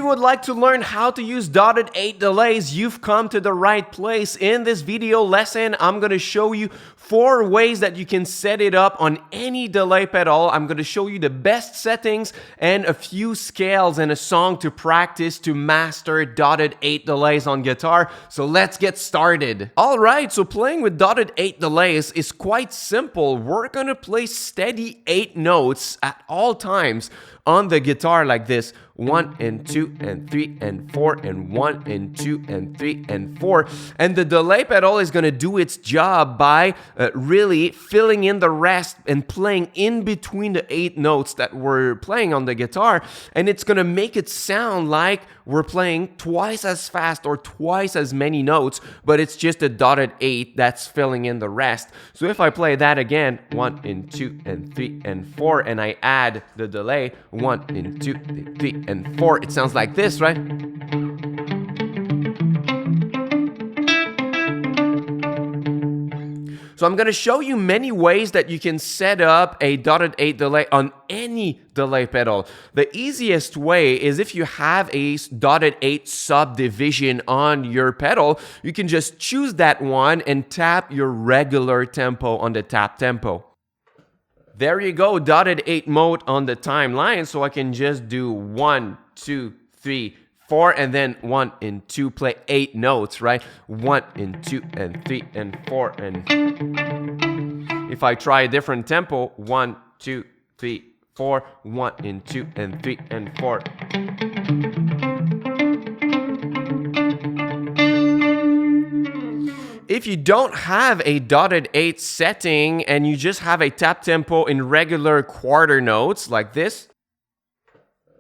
you would like to learn how to use dotted 8 delays, you've come to the right place. In this video lesson, I'm going to show you 4 ways that you can set it up on any delay pedal. I'm going to show you the best settings and a few scales and a song to practice to master dotted 8 delays on guitar. So let's get started. Alright, so playing with dotted 8 delays is quite simple. We're going to play steady 8 notes at all times on the guitar like this: 1 and 2 and 3 and 4 and 1 and 2 and 3 and 4. And the delay pedal is going to do its job by really filling in the rest and playing in between the 8 notes that we're playing on the guitar. And it's going to make it sound like we're playing twice as fast or twice as many notes, but it's just a dotted 8 that's filling in the rest. So if I play that again, 1 and 2 and 3 and 4, and I add the delay, 1 and 2 and 3 and 4, it sounds like this, right? So I'm going to show you many ways that you can set up a dotted 8 delay on any delay pedal. The easiest way is if you have a dotted 8 subdivision on your pedal, you can just choose that one and tap your regular tempo on the tap tempo. There you go, dotted 8 mode on the timeline. So I can just do 1, 2, 3, 4, and then 1 and 2, play 8 notes, right? 1 and 2 and 3 and 4, and if I try a different tempo, 1, 2, 3, 4, 1 and 2 and 3 and 4. If you don't have a dotted 8 setting and you just have a tap tempo in regular quarter notes like this,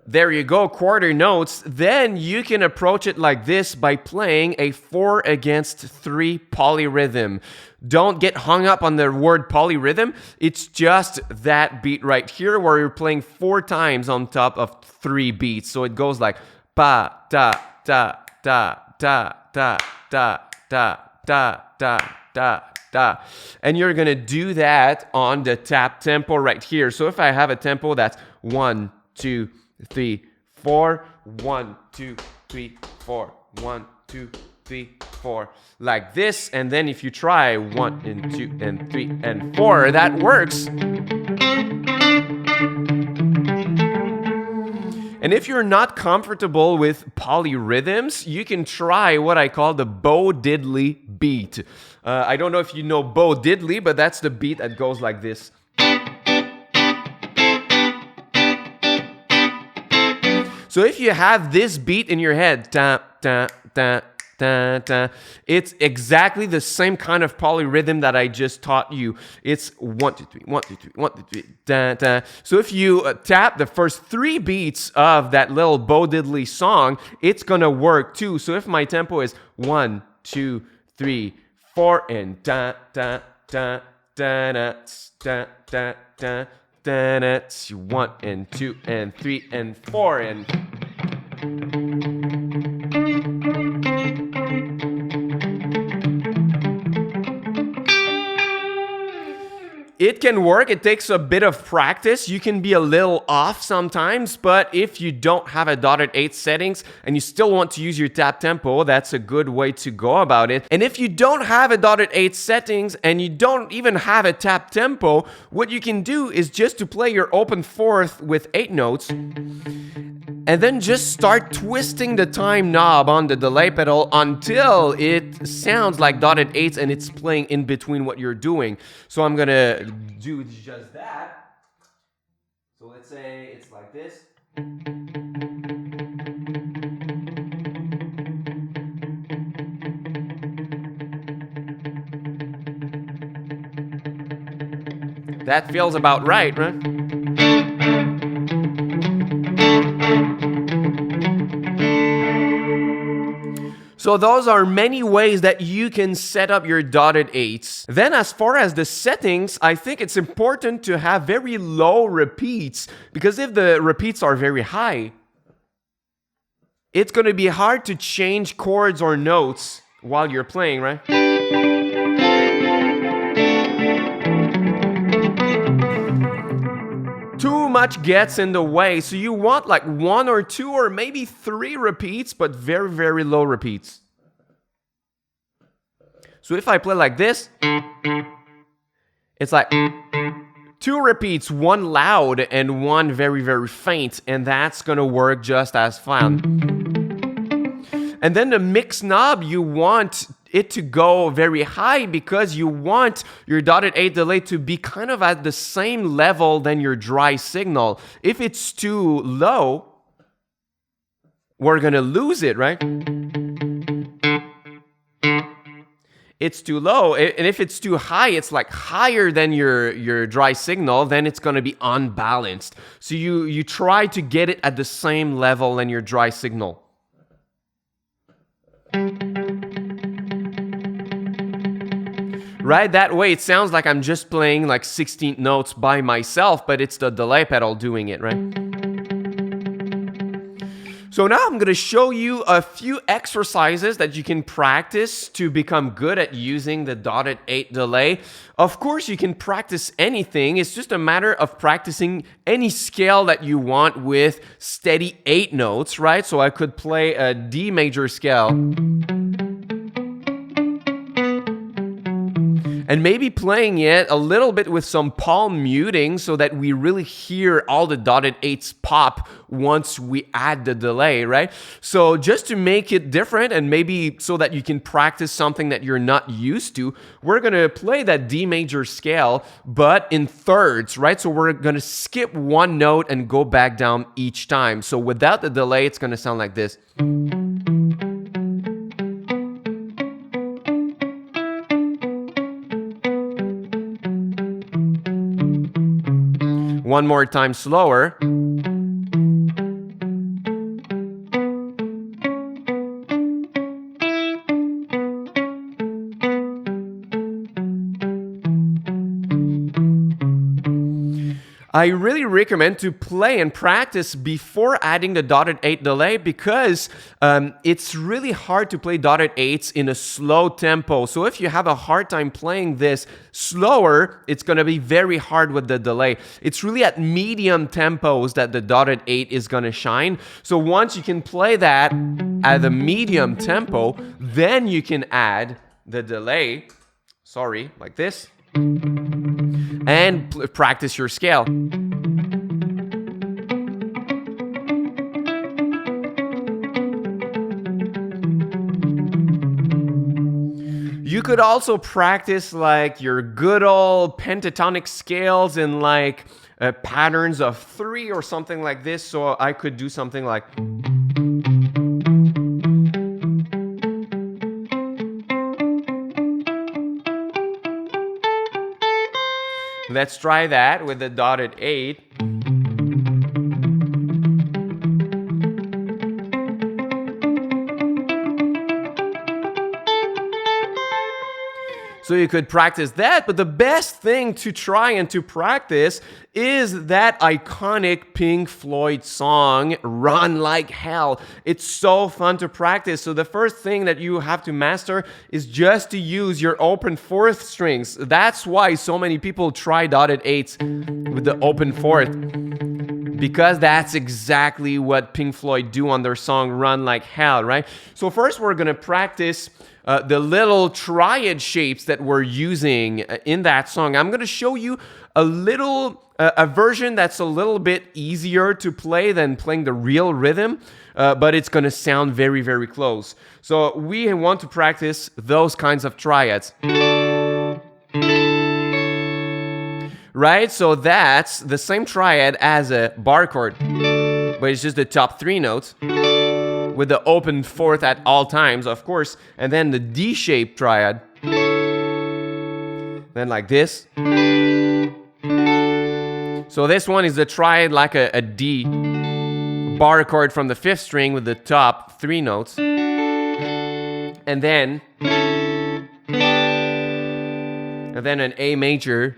there you go, quarter notes, then you can approach it like this by playing a 4 against 3 polyrhythm. Don't get hung up on the word polyrhythm. It's just that beat right here where you're playing 4 times on top of 3 beats. So it goes like pa, ta, ta, ta, ta, ta, ta, ta, ta, ta, ta, ta. And you're gonna do that on the tap tempo right here. So if I have a tempo that's 1, 2, 3, 4, 1, 2, 3, 4, 1, 2, 3, 4, like this. And then if you try 1 and 2 and 3 and 4, that works. And if you're not comfortable with polyrhythms, you can try what I call the Bo Diddley beat. I don't know if you know Bo Diddley, but that's the beat that goes like this. So if you have this beat in your head, ta, ta, ta, ta, ta, it's exactly the same kind of polyrhythm that I just taught you. It's 1, 2, 3, 1, 2, 3, 1, 2, 3, ta, ta. So if you tap the first 3 beats of that little Bo Diddley song, it's gonna work too. So if my tempo is 1, 2, 3, 4, and ta, ta, ta, ta, ta, ta, ta, ta, 1 and 2 and 3 and 4, and it can work. It takes a bit of practice. You can be a little off sometimes, but if you don't have a dotted 8 settings and you still want to use your tap tempo, that's a good way to go about it. And if you don't have a dotted 8 settings and you don't even have a tap tempo, what you can do is just to play your open 4th with 8 notes, and then just start twisting the time knob on the delay pedal until it sounds like dotted 8s and it's playing in between what you're doing. So I'm gonna do just that. So let's say it's like this. That feels about right, right? So those are many ways that you can set up your dotted 8s. Then as far as the settings, I think it's important to have very low repeats, because if the repeats are very high, it's going to be hard to change chords or notes while you're playing, right? Too much gets in the way. So you want like 1 or 2 or maybe 3 repeats, but very, very low repeats. So if I play like this, it's like 2 repeats, 1 loud and 1 very, very faint, and that's gonna work just as fine. And then the mix knob, you want it to go very high because you want your dotted 8 delay to be kind of at the same level than your dry signal. If it's too low, we're gonna lose it, right? It's too low, and if it's too high, it's like higher than your dry signal, then it's going to be unbalanced. So you try to get it at the same level than your dry signal. Right? That way it sounds like I'm just playing like 16th notes by myself, but it's the delay pedal doing it, right? So now I'm going to show you a few exercises that you can practice to become good at using the dotted 8 delay. Of course, you can practice anything. It's just a matter of practicing any scale that you want with steady 8 notes, right? So I could play a D major scale. And maybe playing it a little bit with some palm muting so that we really hear all the dotted 8s pop once we add the delay, right? So just to make it different and maybe so that you can practice something that you're not used to, we're going to play that D major scale, but in thirds, right? So we're going to skip 1 note and go back down each time. So without the delay, it's going to sound like this. One more time slower. I really recommend to play and practice before adding the dotted 8 delay because it's really hard to play dotted 8s in a slow tempo. So if you have a hard time playing this slower, it's going to be very hard with the delay. It's really at medium tempos that the dotted 8 is going to shine. So once you can play that at a medium tempo, then you can add the delay, like this, and practice your scale. You could also practice like your good old pentatonic scales in like patterns of 3 or something like this. So I could do something like... Let's try that with the dotted 8. So you could practice that, but the best thing to try and to practice is that iconic Pink Floyd song, Run Like Hell. It's so fun to practice. So the first thing that you have to master is just to use your open 4th strings. That's why so many people try dotted 8s with the open 4th. Because that's exactly what Pink Floyd do on their song Run Like Hell, right? So first we're going to practice the little triad shapes that we're using in that song. I'm going to show you a version that's a little bit easier to play than playing the real rhythm, but it's going to sound very, very close. So we want to practice those kinds of triads. Right? So that's the same triad as a bar chord, but it's just the top 3 notes with the open 4th at all times, of course, and then the D-shaped triad. Then like this. So this one is the triad like a D bar chord from the 5th string with the top 3 notes. And then an A major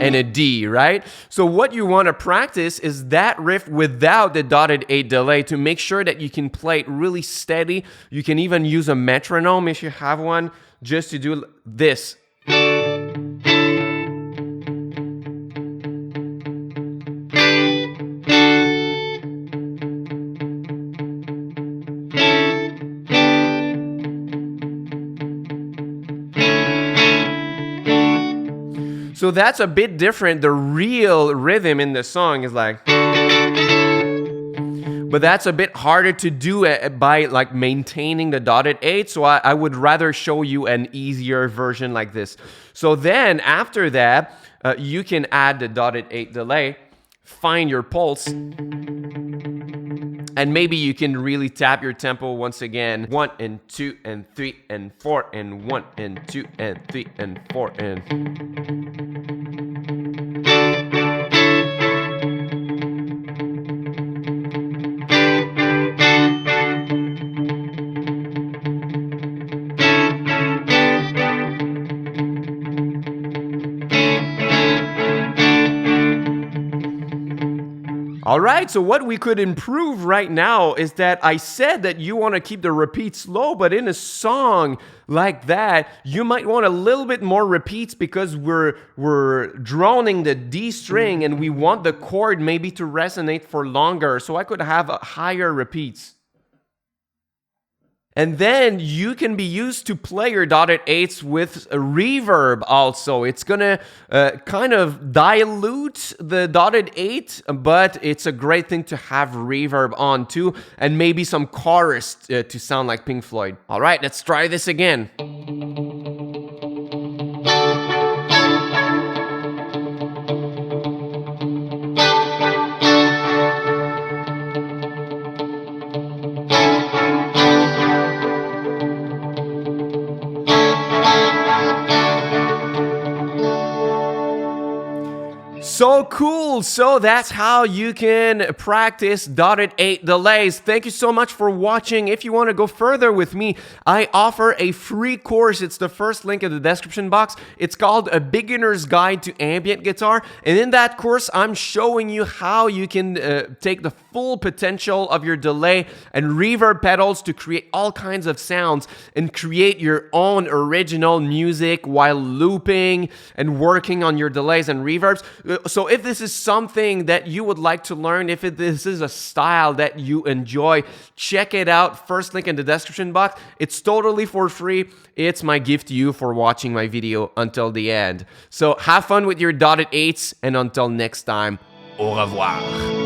and a D, right? So what you want to practice is that riff without the dotted 8 delay to make sure that you can play it really steady. You can even use a metronome if you have one, just to do this. So that's a bit different. The real rhythm in the song is like, but that's a bit harder to do by like maintaining the dotted 8. So I would rather show you an easier version like this. So then after that, you can add the dotted 8 delay, find your pulse, and maybe you can really tap your tempo once again. 1 and 2 and 3 and 4 and 1 and 2 and 3 and 4 and... All right, so what we could improve right now is that I said that you want to keep the repeats low, but in a song like that, you might want a little bit more repeats because we're droning the D string and we want the chord maybe to resonate for longer. So I could have higher repeats. And then you can be used to play your dotted 8s with a reverb also. It's gonna kind of dilute the dotted 8, but it's a great thing to have reverb on too, and maybe some chorus to sound like Pink Floyd. All right, let's try this again. So cool! So that's how you can practice dotted 8 delays. Thank you so much for watching. If you want to go further with me, I offer a free course. It's the first link in the description box. It's called A Beginner's Guide to Ambient Guitar. And in that course, I'm showing you how you can take the full potential of your delay and reverb pedals to create all kinds of sounds and create your own original music while looping and working on your delays and reverbs. So if this is something that you would like to learn, if this is a style that you enjoy, check it out. First link in the description box. It's totally for free. It's my gift to you for watching my video until the end. So have fun with your dotted 8s, and until next time, au revoir.